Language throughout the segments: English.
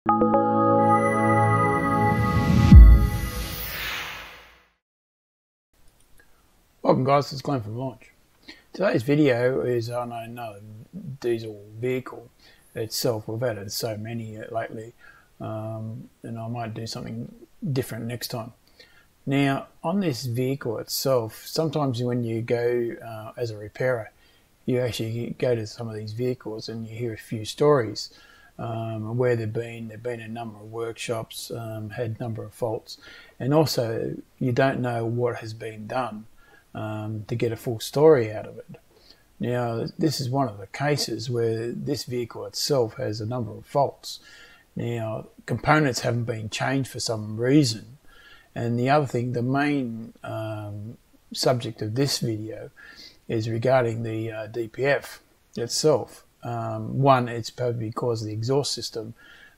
Welcome guys, it's Glenn from Launch. Today's video is on another diesel vehicle itself. We've added so many lately, and I might do something different next time. Now, on this vehicle itself, sometimes when you go as a repairer, you actually go to some of these vehicles and you hear a few stories where they've been a number of workshops, had a number of faults, and also you don't know what has been done to get a full story out of it. Now, this is one of the cases where this vehicle itself has a number of faults. Now, components haven't been changed for some reason, and the other thing, the main subject of this video is regarding the DPF itself. One, it's probably because of the exhaust system.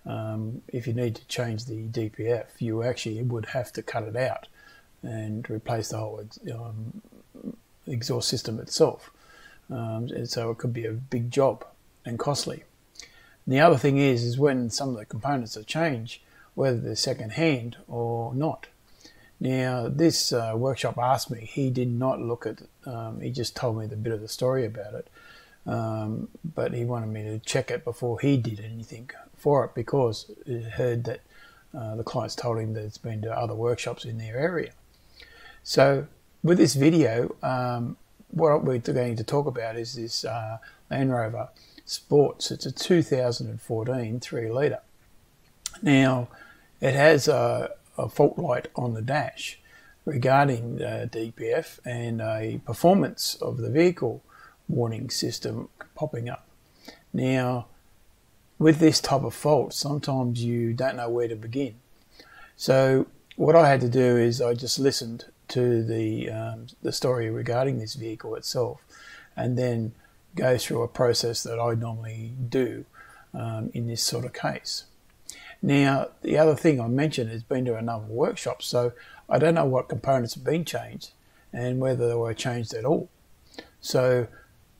If you need to change the DPF, you actually would have to cut it out and replace the whole exhaust system itself. And so it could be a big job and costly. And the other thing is when some of the components are changed, whether they're second hand or not. Now, this workshop asked me, he did not look at he just told me the bit of the story about it, but he wanted me to check it before he did anything for it, because he heard that the clients told him that it's been to other workshops in their area. So with this video, what we're going to talk about is this Land Rover Sports. It's a 2014 3 litre. Now, it has a fault light on the dash regarding DPF and a performance of the vehicle warning system popping up. Now, with this type of fault, sometimes you don't know where to begin. So what I had to do is I just listened to the story regarding this vehicle itself, and then go through a process that I normally do in this sort of case. Now, the other thing I mentioned has been to a number of workshops, so I don't know what components have been changed and whether they were changed at all. So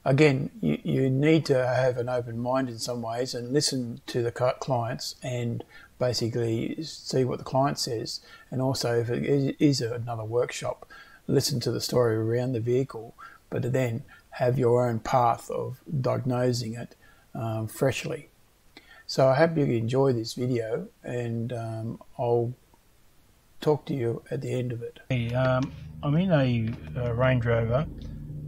again, you need to have an open mind in some ways and listen to the clients and basically see what the client says, and also if it is another workshop, listen to the story around the vehicle, but then have your own path of diagnosing it freshly. So I hope you enjoy this video, and I'll talk to you at the end of it. Hey, I'm in a Range Rover.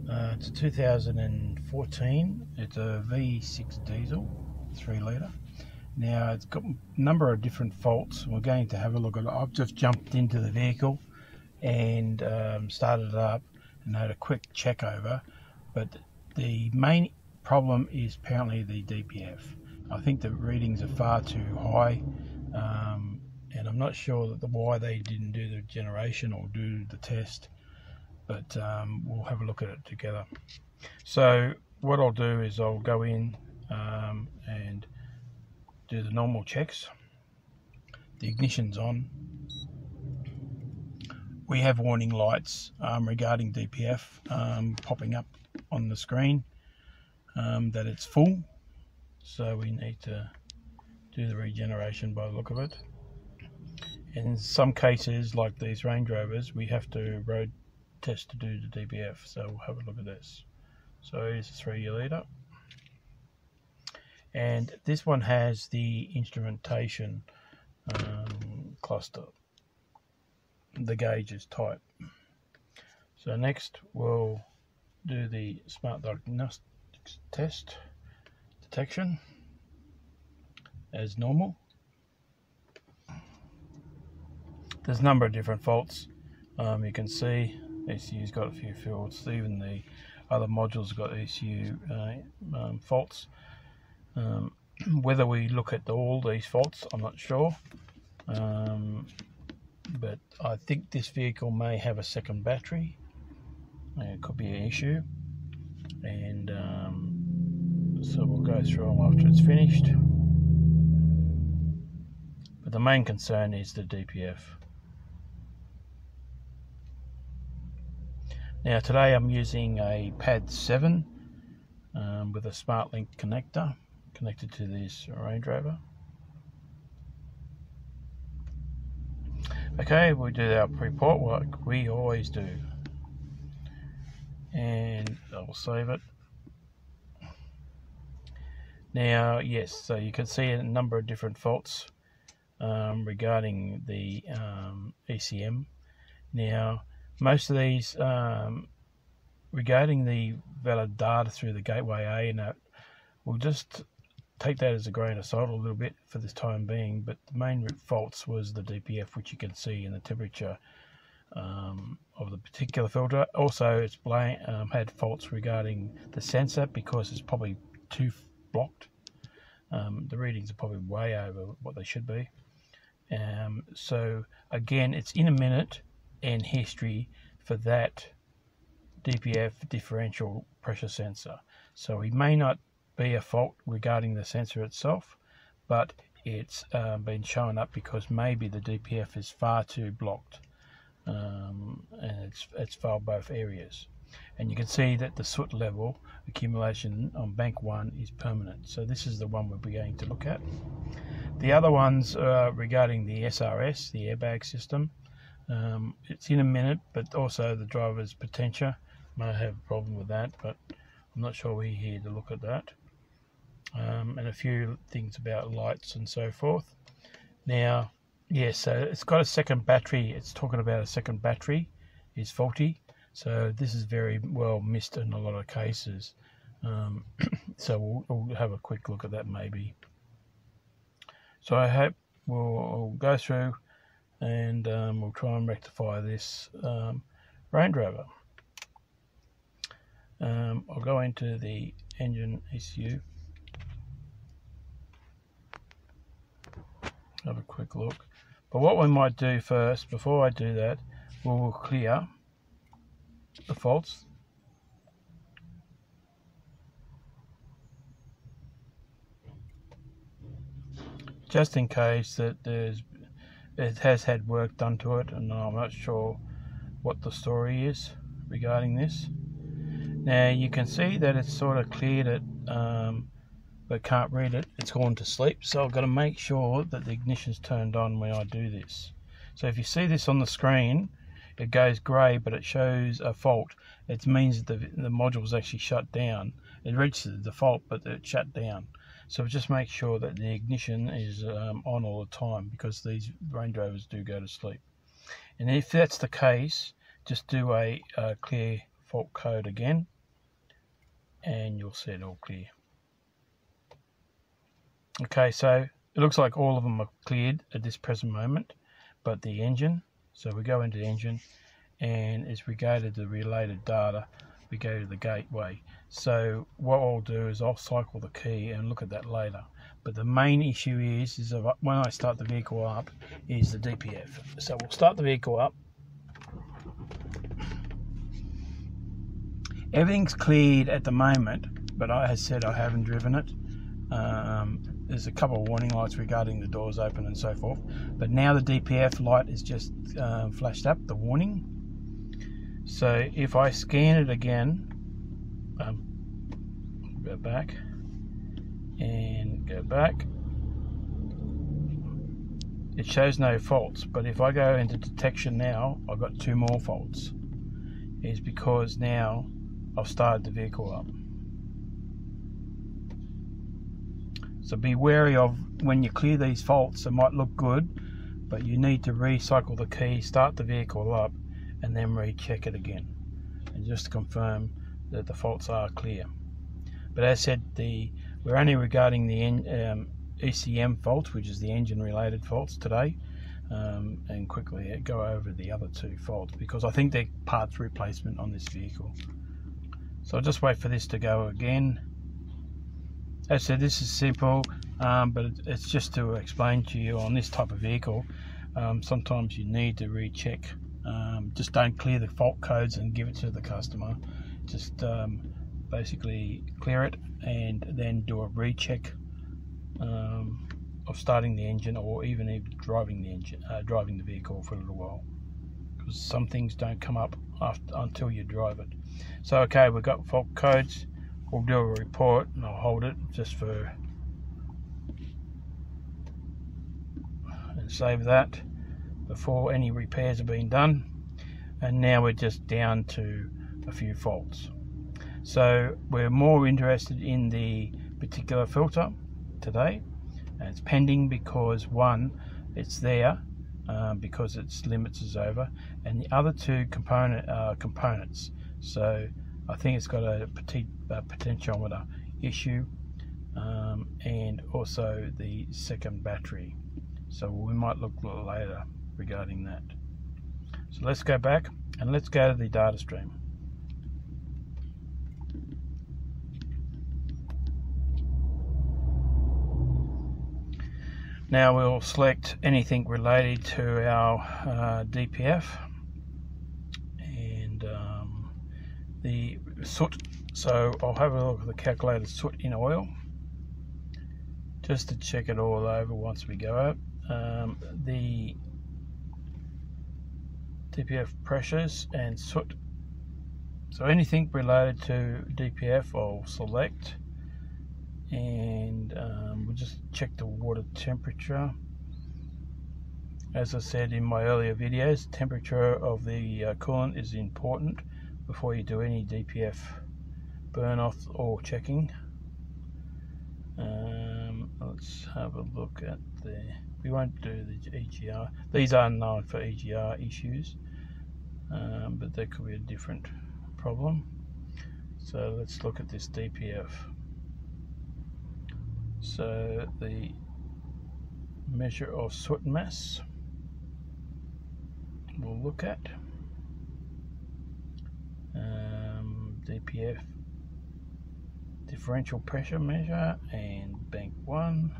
It's a 2014. It's a V6 diesel, 3 litre. Now, it's got a number of different faults. We're going to have a look at it. I've just jumped into the vehicle and started it up and had a quick check over. But the main problem is apparently the DPF. I think the readings are far too high, and I'm not sure that why they didn't do the generation or do the test, but we'll have a look at it together. So what I'll do is I'll go in and do the normal checks. The ignition's on. We have warning lights regarding DPF popping up on the screen that it's full, so we need to do the regeneration by the look of it. In some cases, like these Range Rovers, we have to road test to do the DPF, so we'll have a look at this. So here's a 3 litre, and this one has the instrumentation cluster. The gauge is type. So next we'll do the smart diagnostics test detection as normal. There's a number of different faults. You can see ECU's got a few faults. Even the other modules have got ECU faults. Whether we look at all these faults, I'm not sure. But I think this vehicle may have a second battery. It could be an issue. And so we'll go through them after it's finished. But the main concern is the DPF. Now today I'm using a pad 7 with a SmartLink connector connected to this Range Rover. Okay, we'll do our report like we always do, and I'll save it. Now, yes, so you can see a number of different faults regarding the ECM. Now, most of these regarding the valid data through the gateway A, and that, we'll just take that as a grain of salt a little bit for this time being, but the main faults was the DPF, which you can see in the temperature of the particular filter. Also, it's had faults regarding the sensor because it's probably too blocked. The readings are probably way over what they should be. So again, it's in a minute and history for that DPF differential pressure sensor. So it may not be a fault regarding the sensor itself, but it's been shown up because maybe the DPF is far too blocked, and it's failed both areas. And you can see that the soot level accumulation on bank 1 is permanent. So this is the one we'll be going to look at. The other ones regarding the SRS, the airbag system. It's in a minute, but also the driver's potential may have a problem with that, but I'm not sure we're here to look at that. And a few things about lights and so forth. Now, yes, so it's got a second battery. It's talking about a second battery is faulty. So this is very well missed in a lot of cases. So we'll have a quick look at that maybe. So I hope we'll go through and we'll try and rectify this Land Rover. I'll go into the engine ECU. Have a quick look. But what we might do first, before I do that, we'll clear the faults. Just in case that it has had work done to it, and I'm not sure what the story is regarding this. Now you can see that it's sort of cleared it, but can't read it. It's gone to sleep, so I've got to make sure that the ignition's turned on when I do this. So if you see this on the screen, it goes grey, but it shows a fault. It means that the module's actually shut down. It registered the fault, but it shut down. So just make sure that the ignition is on all the time, because these Range Rovers do go to sleep. And if that's the case, just do a clear fault code again, and you'll see it all clear. Okay, so it looks like all of them are cleared at this present moment, but the engine, so we go into the engine, and it's regarded the related data, we go to the gateway. So what I'll do is I'll cycle the key and look at that later. But the main issue is when I start the vehicle up, is the DPF. So we'll start the vehicle up. Everything's cleared at the moment, but I said I haven't driven it. There's a couple of warning lights regarding the doors open and so forth, but now the DPF light is just flashed up, the warning. So if I scan it again, go back and go back, it shows no faults. But if I go into detection now, I've got 2 more faults. It's because now I've started the vehicle up. So be wary of when you clear these faults. It might look good, but you need to recycle the key, start the vehicle up, and then recheck it again, and just to confirm that the faults are clear. But as I said, we're only regarding the ECM faults, which is the engine related faults today, and quickly go over the other 2 faults, because I think they're parts replacement on this vehicle. So I'll just wait for this to go again. As I said, this is simple, but it's just to explain to you on this type of vehicle, sometimes you need to recheck. Just don't clear the fault codes and give it to the customer. Just basically clear it and then do a recheck of starting the engine, or even driving the vehicle for a little while, because some things don't come up until you drive it. So okay, we've got fault codes. We'll do a report, and I'll hold it just for, and save that. before any repairs have been done, and now we're just down to a few faults. So we're more interested in the particular filter today, and it's pending because one, it's there because its limits is over, and the other two components. So I think it's got a potentiometer issue, and also the second battery. So we might look a little later regarding that. So let's go back and let's go to the data stream. Now we'll select anything related to our DPF and the soot. So I'll have a look at the calculated soot in oil just to check it all over once we go out. The DPF pressures and soot. So anything related to DPF I'll select, and we'll just check the water temperature. As I said in my earlier videos, temperature of the coolant is important before you do any DPF burn off or checking. Let's have a look at we won't do the EGR. These are known for EGR issues, but there could be a different problem. So let's look at this DPF. So the measure of soot mass we'll look at, DPF differential pressure measure and bank 1.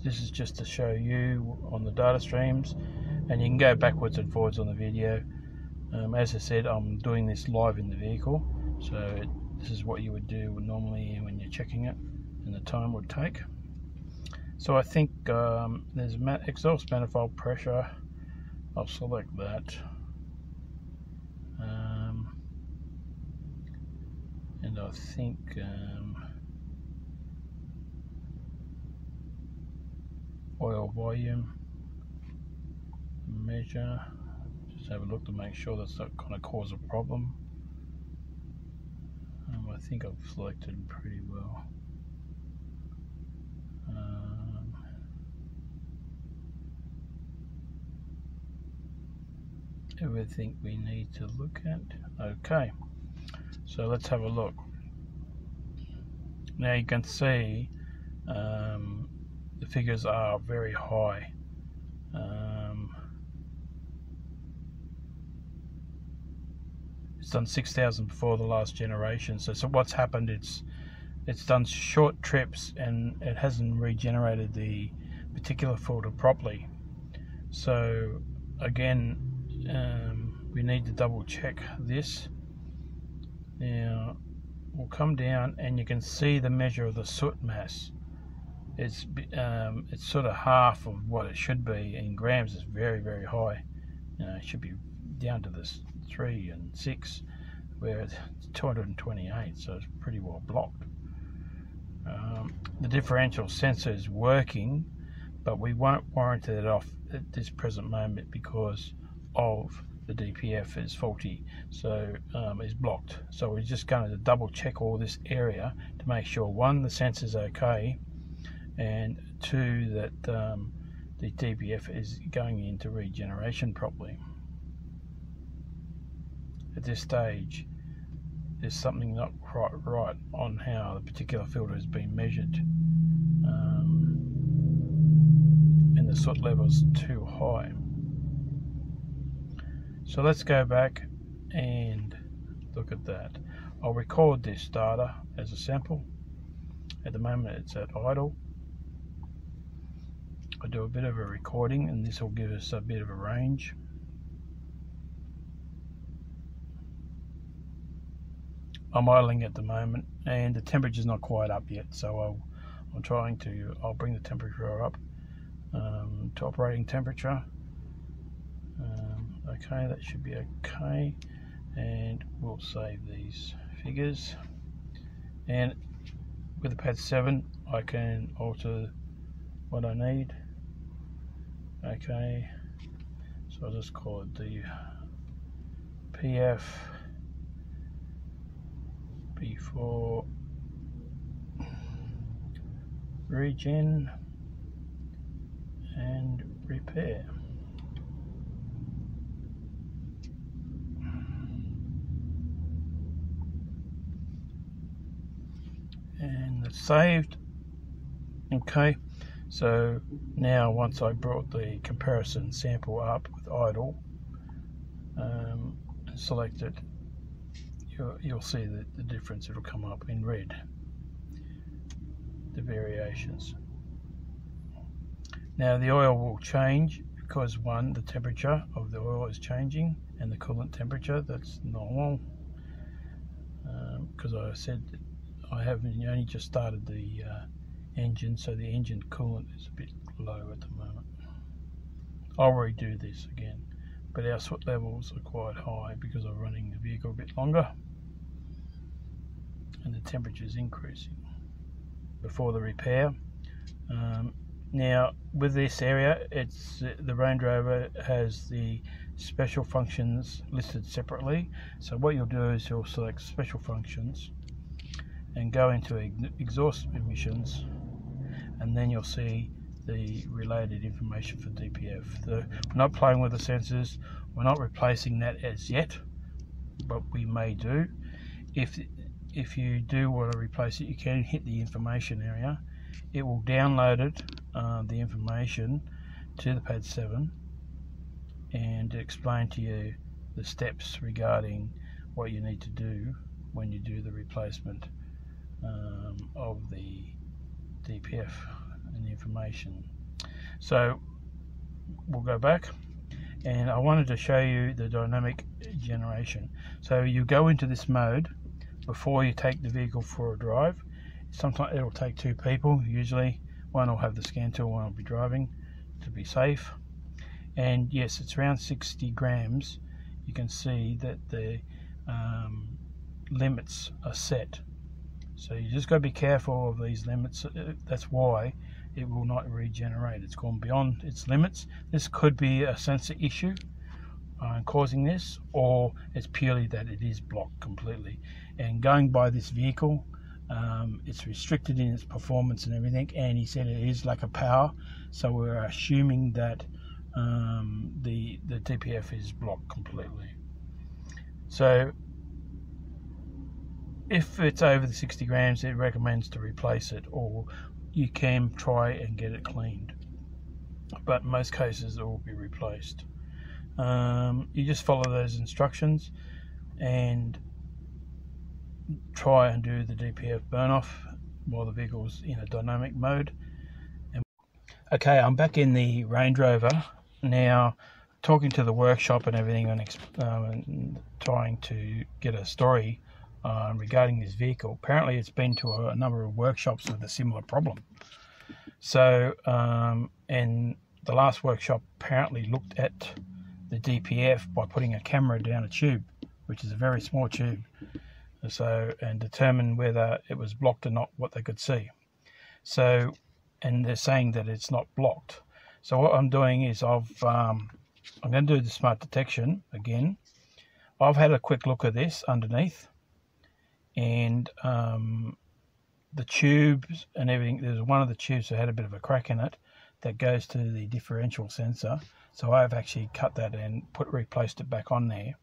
This is just to show you on the data streams, and you can go backwards and forwards on the video. As I said, I'm doing this live in the vehicle, so this is what you would do normally when you're checking it, and the time would take. So I think there's exhaust manifold pressure. I'll select that, and I think oil volume measure. Just have a look to make sure that's not going to cause a problem. I think I've selected pretty well. Everything we need to look at. Okay, so let's have a look. Now you can see the figures are very high. It's done 6,000 before the last generation. So what's happened? It's done short trips and it hasn't regenerated the particular filter properly. So again, we need to double check this. Now we'll come down and you can see the measure of the soot mass. It's sort of half of what it should be. In grams, it's very, very high. It should be down to this 3 and 6, where it's 228, so it's pretty well blocked. The differential sensor is working, but we won't warrant it off at this present moment because of the DPF is faulty, so it's blocked. So we're just going to double check all this area to make sure, one, the sensor's okay, and two, that the DPF is going into regeneration properly. At this stage, there's something not quite right on how the particular filter has been measured, and the soot level's too high. So let's go back and look at that. I'll record this data as a sample. At the moment it's at idle. I do a bit of a recording and this will give us a bit of a range. I'm idling at the moment and the temperature's not quite up yet, so I'll bring the temperature up to operating temperature. Okay, that should be okay, and we'll save these figures. And with the pad 7 I can alter what I need. Okay, so I'll just call it the DPF before regen and repair. And it's saved. Okay, so now once I brought the comparison sample up with idle and select it, you'll see the difference. It'll come up in red, the variations. Now the oil will change because one, the temperature of the oil is changing, and the coolant temperature, that's normal, because I said I haven't only just started the engine, so the engine coolant is a bit low at the moment. I'll redo this again, but our soot levels are quite high because I'm running the vehicle a bit longer and the temperature is increasing before the repair. Now with this area, it's the Range Rover has the special functions listed separately. So what you'll do is you'll select special functions and go into exhaust emissions, and then you'll see the related information for DPF. We're not playing with the sensors, we're not replacing that as yet, but we may do. If you do want to replace it, you can hit the information area. It will download it, the information, to the Pad 7 and explain to you the steps regarding what you need to do when you do the replacement of the DPF and the information. So we'll go back, and I wanted to show you the dynamic generation. So you go into this mode before you take the vehicle for a drive. Sometimes it'll take two people, usually one will have the scan tool, one will be driving to be safe. And yes, it's around 60 grams. You can see that the limits are set, so you just got to be careful of these limits. That's why it will not regenerate. It's gone beyond its limits. This could be a sensor issue causing this, or it's purely that it is blocked completely. And going by this vehicle, it's restricted in its performance and everything, and he said it is lack of power, so we're assuming that the DPF is blocked completely. So if it's over the 60 grams, it recommends to replace it, or you can try and get it cleaned, but in most cases it will be replaced. You just follow those instructions and try and do the DPF burn off while the vehicle's in a dynamic mode. Okay, I'm back in the Range Rover now, talking to the workshop and everything, and trying to get a story regarding this vehicle. Apparently it's been to a number of workshops with a similar problem. So and the last workshop apparently looked at the DPF by putting a camera down a tube, which is a very small tube, so, and determine whether it was blocked or not, what they could see. So, and they're saying that it's not blocked. So what I'm doing is I'm going to do the smart detection again. I've had a quick look at this underneath, and the tubes and everything, there's one of the tubes that had a bit of a crack in it that goes to the differential sensor. So I've actually cut that and replaced it back on there.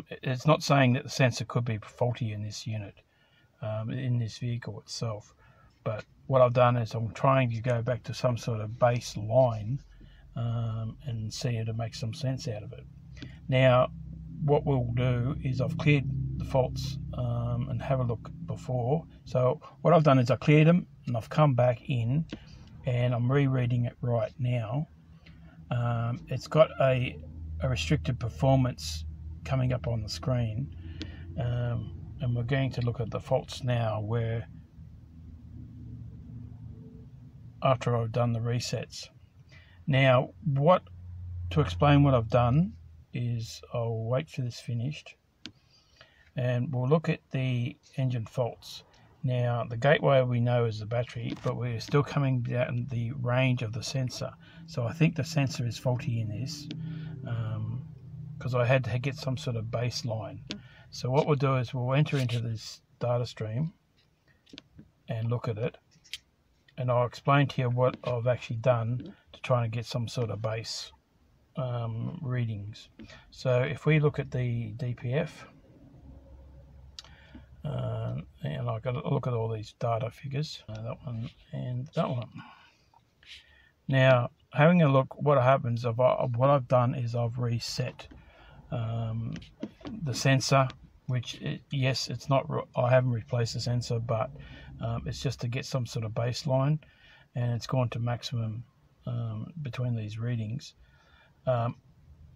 It's not saying that the sensor could be faulty in this unit, in this vehicle itself, but what I've done is I'm trying to go back to some sort of baseline and see to make some sense out of it. Now what we'll do is I've cleared the faults and have a look before. So what I've done is I cleared them and I've come back in and I'm rereading it right now. It's got a restricted performance coming up on the screen, and we're going to look at the faults now, where after I've done the resets. Now to explain what I've done is I'll wait for this finished and we'll look at the engine faults. Now the gateway we know is the battery, but we're still coming down the range of the sensor. So I think the sensor is faulty in this, because I had to get some sort of baseline. So what we'll do is we'll enter into this data stream and look at it, and I'll explain to you what I've actually done to try and get some sort of base readings. So if we look at the DPF, and I've got to look at all these data figures, that one and that one. Now, having a look, what happens, what I've done is I've reset the sensor, which, yes, it's not, I haven't replaced the sensor, but it's just to get some sort of baseline, and it's gone to maximum between these readings.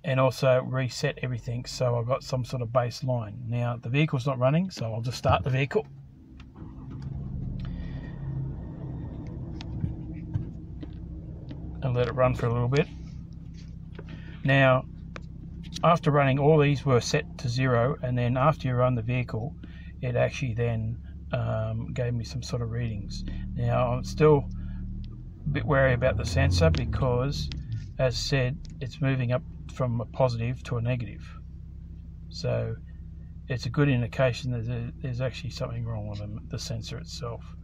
And also reset everything so I've got some sort of baseline. Now the vehicle's not running, so I'll just start the vehicle. And let it run for a little bit. Now, after running, all these were set to 0, and then after you run the vehicle, it actually then gave me some sort of readings. Now I'm still a bit wary about the sensor because, as said, it's moving up from a positive to a negative, so it's a good indication that there's actually something wrong with the sensor itself.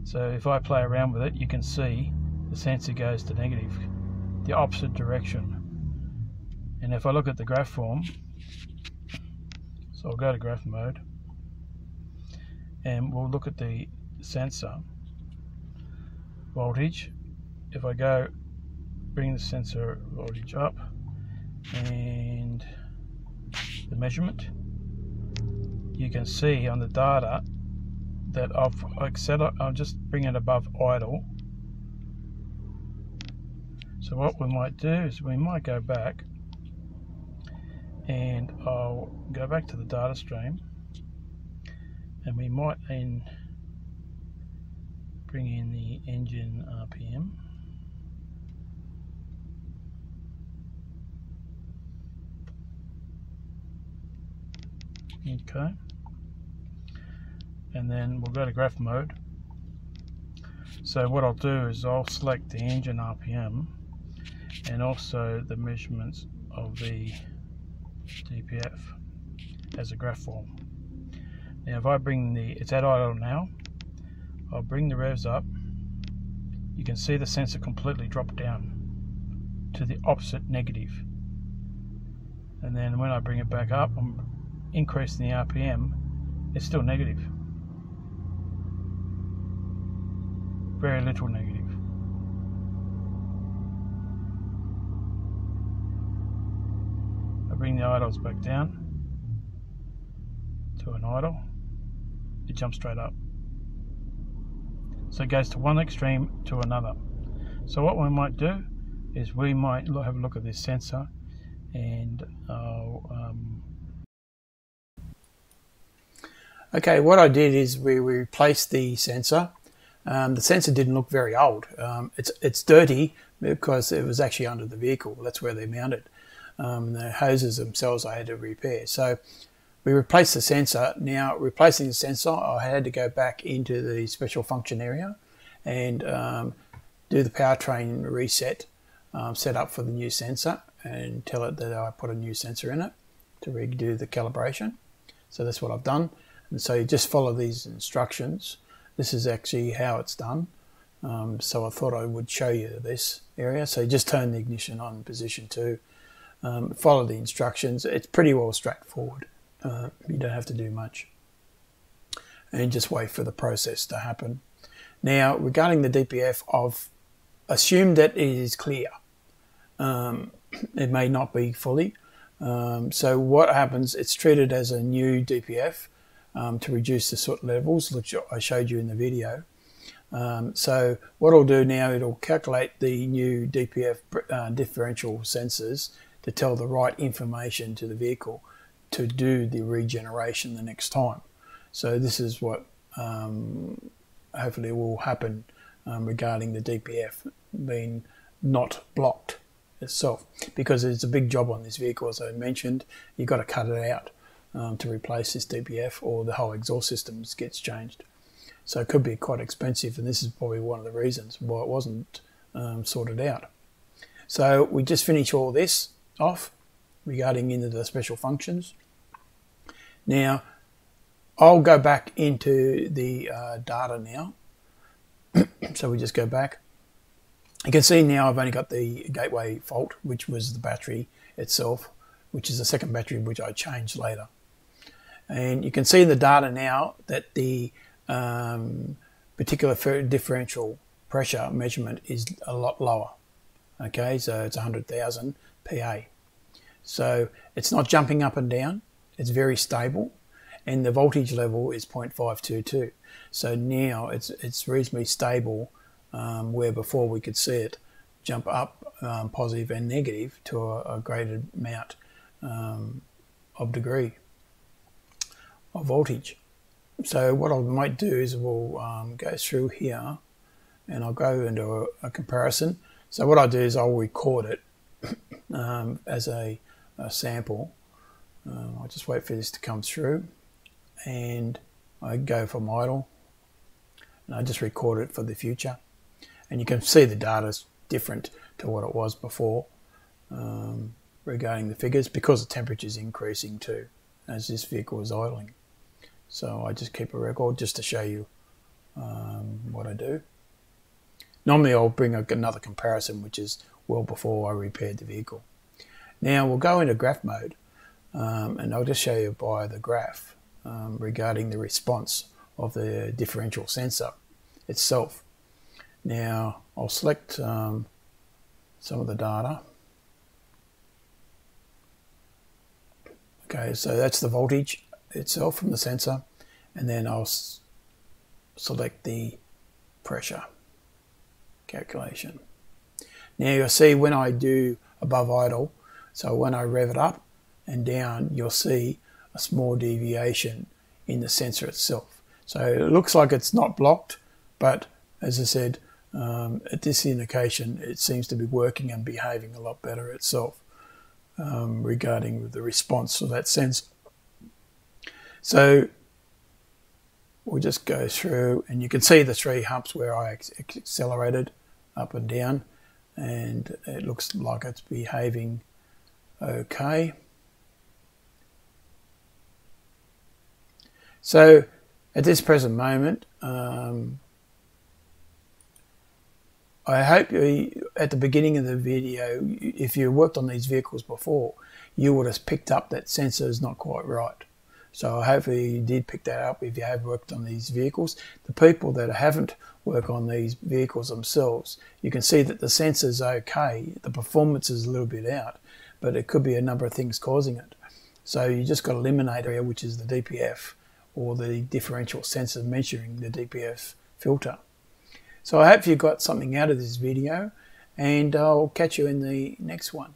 So if I play around with it, you can see the sensor goes to negative, the opposite direction. And if I look at the graph form, so I'll go to graph mode and we'll look at the sensor voltage. If I go bring the sensor voltage up and the measurement, you can see on the data that I'll just bring it above idle. So what we might do is we might go back, and I'll go back to the data stream, and we might then bring in the engine RPM. Okay, and then we'll go to graph mode. So what I'll do is I'll select the engine RPM and also the measurements of the DPF as a graph form. Now if I bring it's at idle now, I'll bring the revs up. You can see the sensor completely drop down to the opposite negative, and then when I bring it back up, I'm increasing the RPM, it's still negative. Very little negative. I bring the idles back down to an idle, it jumps straight up. So it goes to one extreme to another. So what we might do is we might have a look at this sensor, and Okay, what I did is we replaced the sensor. The sensor didn't look very old. It's dirty because it was actually under the vehicle. That's where they mounted. The hoses themselves I had to repair. So we replaced the sensor. Now, replacing the sensor, I had to go back into the special function area and do the powertrain reset, set up for the new sensor, and tell it that I put a new sensor in it to redo the calibration. So that's what I've done. And so you just follow these instructions. This is actually how it's done. So I thought I would show you this area. So you just turn the ignition on position 2, follow the instructions. It's pretty well straightforward. You don't have to do much. And just wait for the process to happen. Now, regarding the DPF, I've assumed that it is clear. It may not be fully. So what happens, it's treated as a new DPF to reduce the soot levels, which I showed you in the video. So what I'll do now, it'll calculate the new DPF differential sensors to tell the right information to the vehicle to do the regeneration the next time. So this is what hopefully will happen regarding the DPF being not blocked itself, because it's a big job on this vehicle. As I mentioned, you've got to cut it out to replace this DPF, or the whole exhaust system gets changed. So it could be quite expensive, and this is probably one of the reasons why it wasn't sorted out. So we just finish all this off regarding into the special functions. Now I'll go back into the data now. So we just go back. You can see now I've only got the gateway fault, which was the battery itself, which is the second battery which I changed later. And you can see in the data now that the particular differential pressure measurement is a lot lower. Okay, so it's 100,000 PA. So it's not jumping up and down, it's very stable, and the voltage level is 0.522. So now it's reasonably stable, where before we could see it jump up positive and negative to a greater amount of degree of voltage. So what I might do is we'll go through here, and I'll go into a comparison. So what I do is I'll record it as a sample. I'll just wait for this to come through, and I go from idle, and I just record it for the future. And you can see the data's different to what it was before regarding the figures, because the temperature is increasing too as this vehicle is idling. So I just keep a record just to show you what I do. Normally I'll bring another comparison, which is well before I repaired the vehicle. Now we'll go into graph mode, and I'll just show you by the graph regarding the response of the differential sensor itself. Now I'll select some of the data. Okay, so that's the voltage itself from the sensor, and then I'll select the pressure calculation. Now you'll see when I do above idle, so when I rev it up and down, you'll see a small deviation in the sensor itself. So it looks like it's not blocked, but as I said, at this indication it seems to be working and behaving a lot better itself regarding the response of that sensor. So we'll just go through, and you can see the three humps where I accelerated up and down, and it looks like it's behaving okay. So at this present moment, I hope at the beginning of the video, if you worked on these vehicles before, you would have picked up that sensor is not quite right. So hopefully you did pick that up if you have worked on these vehicles. The people that haven't worked on these vehicles themselves, you can see that the sensor's okay, the performance is a little bit out, but it could be a number of things causing it. So you just got to eliminate area, which is the DPF, or the differential sensor measuring the DPF filter. So I hope you got something out of this video, and I'll catch you in the next one.